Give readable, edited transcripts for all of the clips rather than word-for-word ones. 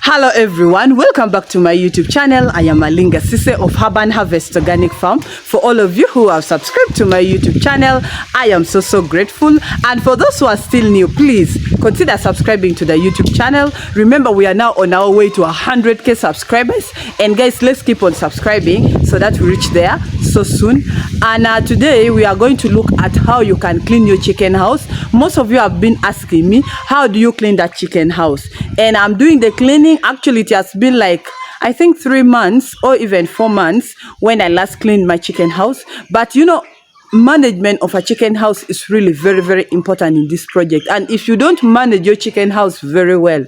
Hello everyone, welcome back to my YouTube channel. I am Malinga Sise of Urban Harvest Organic Farm. For all of you who have subscribed to my YouTube channel, I am so grateful. And for those who are still new, please consider subscribing to the YouTube channel. Remember, we are now on our way to 100k subscribers, and guys, let's keep on subscribing so that we reach there so soon. And today we are going to look at how you can clean your chicken house. Most of you have been asking me, how do you clean that chicken house? And I'm doing the cleaning. Actually, it has been like, I think 3 months or even 4 months when I last cleaned my chicken house. But you know, management of a chicken house is really very important in this project. And if you don't manage your chicken house very well,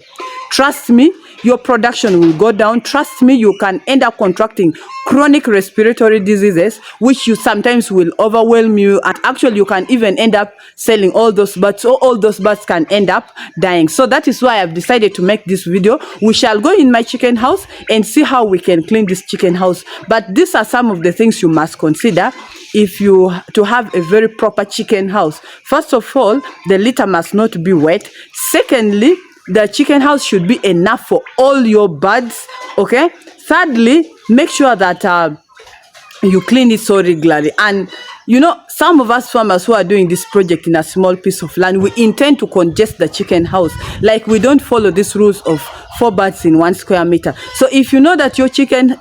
trust me, your production will go down. Trust me, you can end up contracting chronic respiratory diseases, which you sometimes will overwhelm you, and actually you can even end up selling all those birds, or all those birds can end up dying. So that is why I've decided to make this video. We shall go in my chicken house and see how we can clean this chicken house. But these are some of the things you must consider if you to have a very proper chicken house. First of all, the litter must not be wet. Secondly, the chicken house should be enough for all your birds. Okay. Thirdly, make sure that you clean it so regularly. And you know, some of us farmers who are doing this project in a small piece of land, we intend to congest the chicken house. Like, we don't follow these rules of 4 birds in 1 square meter. So if you know that your chicken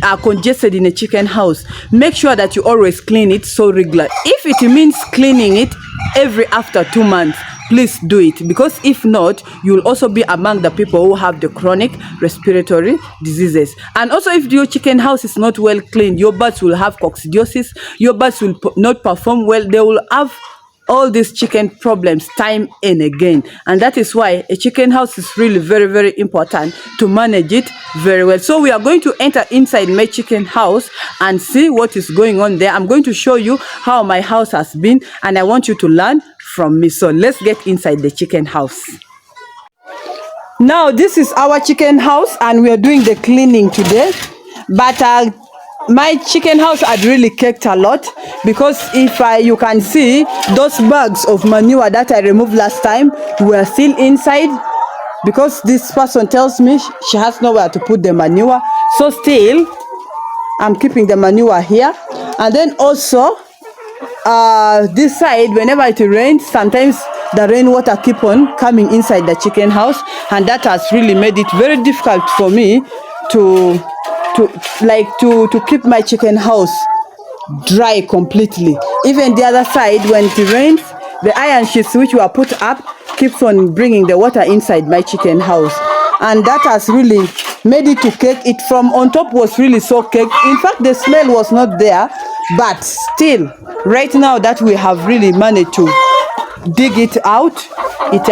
are congested in a chicken house, make sure that you always clean it so regular. If it means cleaning it every after 2 months, please do it, because if not, you'll also be among the people who have the chronic respiratory diseases. And also, if your chicken house is not well cleaned, your birds will have coccidiosis, your birds will not perform well, they will have all these chicken problems time and again. And that is why a chicken house is really very important to manage it very well. So we are going to enter inside my chicken house and see what is going on there. I'm going to show you how my house has been, and I want you to learn from me. So let's get inside the chicken house. Now this is our chicken house, and we are doing the cleaning today. But my chicken house had really caked a lot, because if you can see, those bags of manure that I removed last time were still inside, because this person tells me she has nowhere to put the manure. So still I'm keeping the manure here. And then also this side, whenever it rains, sometimes the rainwater keep on coming inside the chicken house, and that has really made it very difficult for me to keep my chicken house dry completely. Even the other side, when it rains, the iron sheets which were put up keeps on bringing the water inside my chicken house, and that has really made it to cake. It from on top was really so caked. In fact, the smell was not there, but still, right now that we have really managed to dig it out, it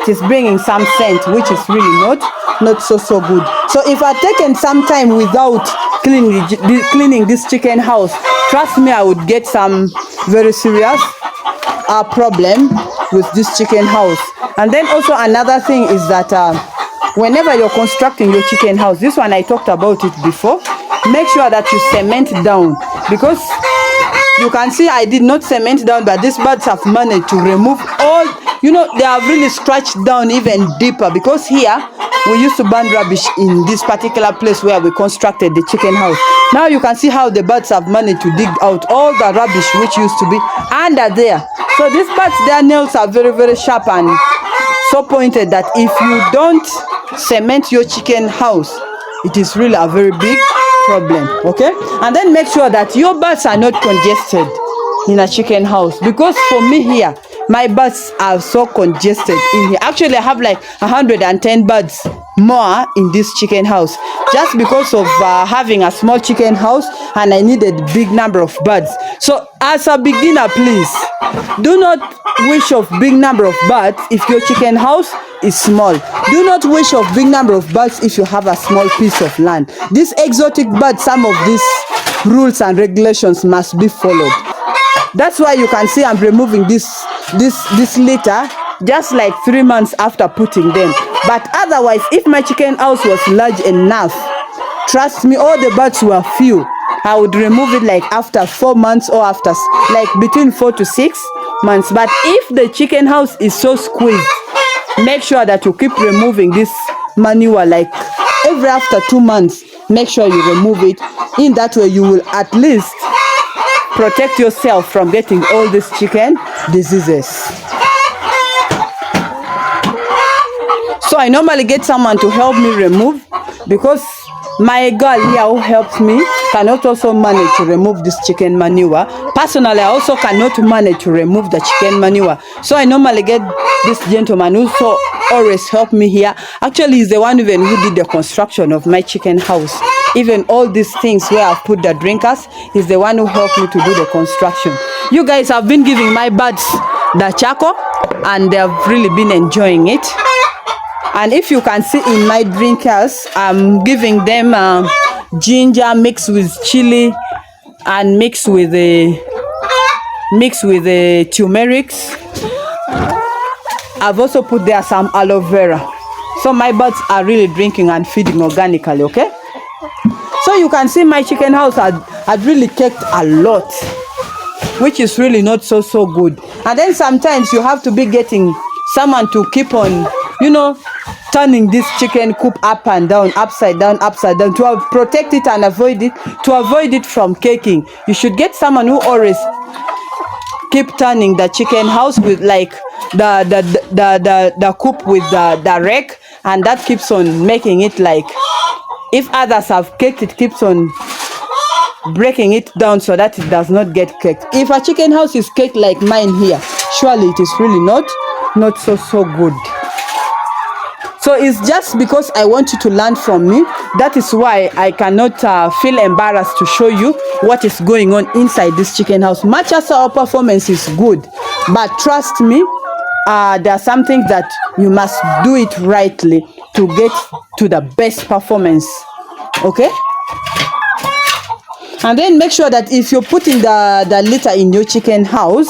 is bringing some scent, which is really not so good. So if I'd taken some time without cleaning this chicken house, trust me, I would get some very serious problem with this chicken house. And then also another thing is that whenever you're constructing your chicken house, this one I talked about it before, make sure that you cement down, because you can see I did not cement down, but these birds have managed to remove all, you know, they have really scratched down even deeper, because here we used to burn rubbish in this particular place where we constructed the chicken house. Now you can see how the birds have managed to dig out all the rubbish which used to be under there. So these birds, their nails are very sharp and so pointed that if you don't cement your chicken house, it is really a very big problem. Okay, and then make sure that your birds are not congested in a chicken house, because for me here, my birds are so congested in here. Actually, I have like 110 birds more in this chicken house, just because of having a small chicken house, and I needed big number of birds. So as a beginner, please do not wish of big number of birds if your chicken house is small. Do not wish of big number of birds if you have a small piece of land. These exotic birds, some of these rules and regulations must be followed. That's why you can see I'm removing this litter just like 3 months after putting them. But otherwise, if my chicken house was large enough, trust me, all the birds were few, I would remove it like after 4 months, or after like between 4 to 6 months. But if the chicken house is so squeezed, make sure that you keep removing these manure like every after 2 months. Make sure you remove it. In that way you will at least protect yourself from getting all these chicken diseases. So I normally get someone to help me remove, because my girl here who helps me cannot also manage to remove this chicken manure. Personally, I also cannot manage to remove the chicken manure. So I normally get this gentleman who so always help me here. Actually, he's the one even who did the construction of my chicken house. Even all these things where I've put the drinkers, he's the one who helped me to do the construction. You guys have been giving my birds the charcoal, and they have really been enjoying it. And if you can see in my drinkers, I'm giving them ginger mixed with chili and mixed with the turmerics. I've also put there some aloe vera. So my birds are really drinking and feeding organically, okay? So you can see my chicken house had really caked a lot, which is really not so good. And then sometimes you have to be getting someone to keep on, you know, turning this chicken coop up and down, upside down, to protect it and avoid it from caking. You should get someone who always keep turning the chicken house with like the coop with the rake, and that keeps on making it like, if others have caked, it keeps on breaking it down so that it does not get caked. If a chicken house is caked like mine here, surely it is really not so good. So it's just because I want you to learn from me. That is why I cannot feel embarrassed to show you what is going on inside this chicken house. Much as our performance is good, but trust me, there are some things that you must do it rightly to get to the best performance. Okay? And then make sure that if you're putting the litter in your chicken house,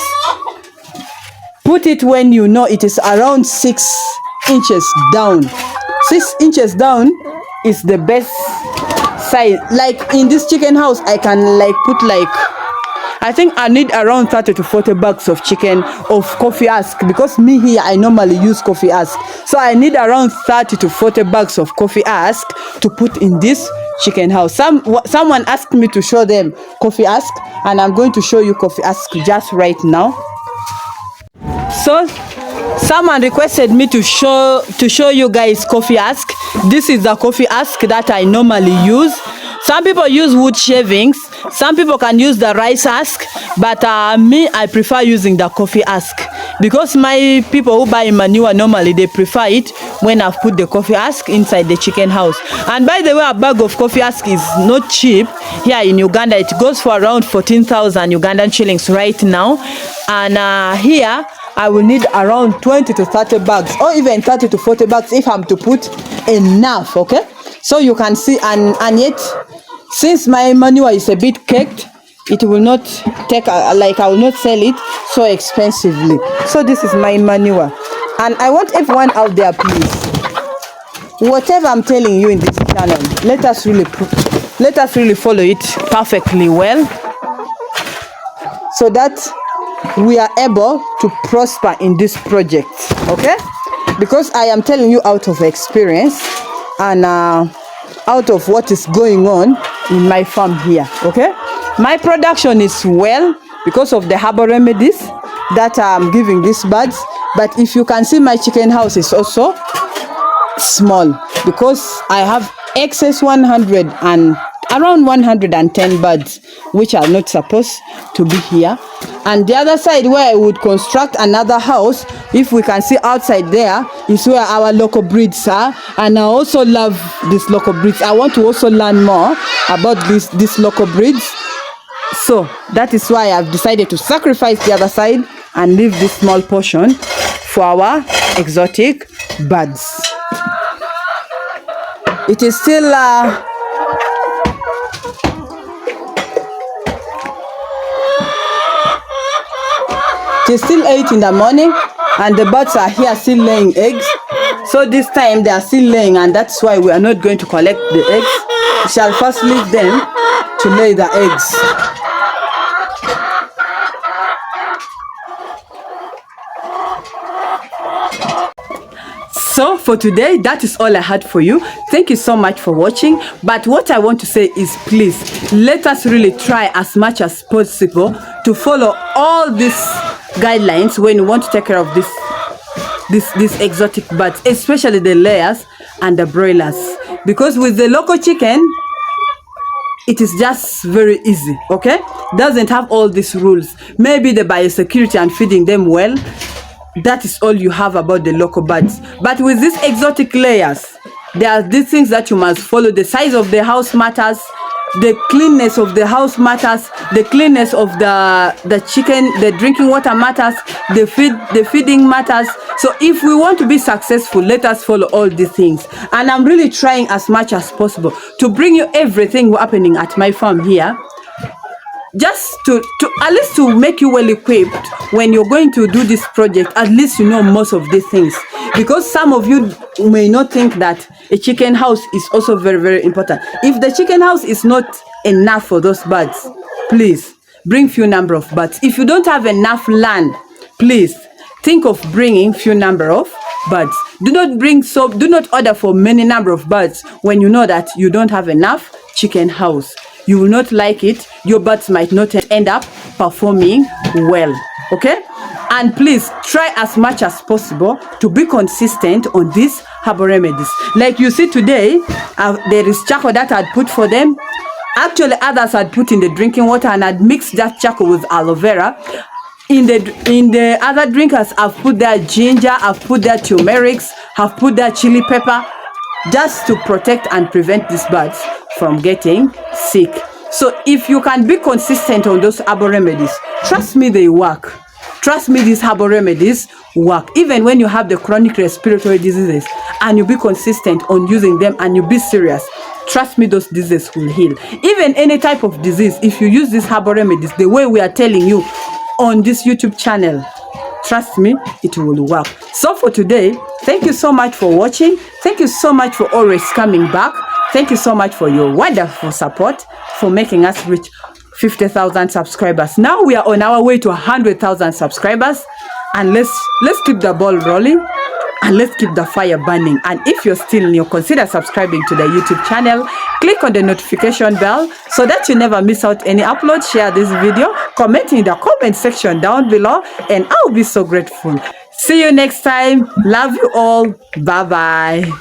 put it when you know it is around 6 inches down. 6 inches down is the best size. Like in this chicken house, I can like put like, I think I need around 30 to 40 bags of chicken of coffee ask, because me here I normally use coffee ask. So I need around 30 to 40 bags of coffee ask to put in this chicken house. Someone asked me to show them coffee ask, and I'm going to show you coffee ask just right now. So someone requested me to show you guys coffee ask. This is the coffee ask that I normally use. Some people use wood shavings, some people can use the rice ask, but me, I prefer using the coffee ask, because my people who buy manure normally they prefer it when I've put the coffee ask inside the chicken house. And by the way, a bag of coffee ask is not cheap. Here in Uganda it goes for around 14,000 Ugandan shillings right now, and here I will need around 20 to 30 bags, or even 30 to 40 bags if I'm to put enough. Okay, so you can see, and yet since my manure is a bit caked, it will not take like I will not sell it so expensively. So this is my manure, and I want everyone out there, please, whatever I'm telling you in this channel, let us really follow it perfectly well, so that we are able to prosper in this project. Okay, because I am telling you out of experience and out of what is going on in my farm here. Okay, my production is well because of the herbal remedies that I'm giving these birds. But if you can see, my chicken house is also small because I have excess 100 and around 110 birds which are not supposed to be here. And the other side where I would construct another house, if we can see outside there, is where our local breeds are. And I also love these local breeds. I want to also learn more about these local breeds. So that is why I've decided to sacrifice the other side and leave this small portion for our exotic birds. It is still it is still 8 in the morning, and the birds are here still laying eggs. So this time they are still laying, and that's why we are not going to collect the eggs. We shall first leave them to lay the eggs. So for today, that is all I had for you. Thank you so much for watching. But what I want to say is, please, let us really try as much as possible to follow all these guidelines when you want to take care of these exotic birds, especially the layers and the broilers. Because with the local chicken, it is just very easy, okay? Doesn't have all these rules. Maybe the biosecurity and feeding them well, that is all you have about the local birds. But with these exotic layers, there are these things that you must follow. The size of the house matters, the cleanness of the house matters, the cleanness of the chicken, the drinking water matters, the feeding matters. So if we want to be successful, let us follow all these things. And I'm really trying as much as possible to bring you everything happening at my farm here, just to at least to make you well equipped when you're going to do this project. At least you know most of these things, because some of you may not think that a chicken house is also very, very important. If the chicken house is not enough for those birds, please bring few number of birds. If you don't have enough land, please think of bringing few number of birds. Do not order for many number of birds when you know that you don't have enough chicken house. You will not like it. Your birds might not end up performing well, okay? And please try as much as possible to be consistent on these herbal remedies. Like you see today, there is charcoal that I had put for them. Actually, others had put in the drinking water and had mixed that charcoal with aloe vera. In the other drinkers, I've put their ginger, I've put their turmerics, I've put their chili pepper, just to protect and prevent these birds from getting sick. So if you can be consistent on those herbal remedies, trust me, they work. Trust me, these herbal remedies work. Even when you have the chronic respiratory diseases and you be consistent on using them and you be serious, trust me, those diseases will heal. Even any type of disease, if you use these herbal remedies the way we are telling you on this YouTube channel, trust me, it will work. So for today, thank you so much for watching. Thank you so much for always coming back. Thank you so much for your wonderful support, for making us reach 50,000 subscribers. Now we are on our way to 100,000 subscribers, and let's keep the ball rolling and let's keep the fire burning. And if you're still new, consider subscribing to the YouTube channel. Click on the notification bell so that you never miss out any upload. Share this video, comment in the comment section down below, and I'll be so grateful. See you next time. Love you all. Bye bye.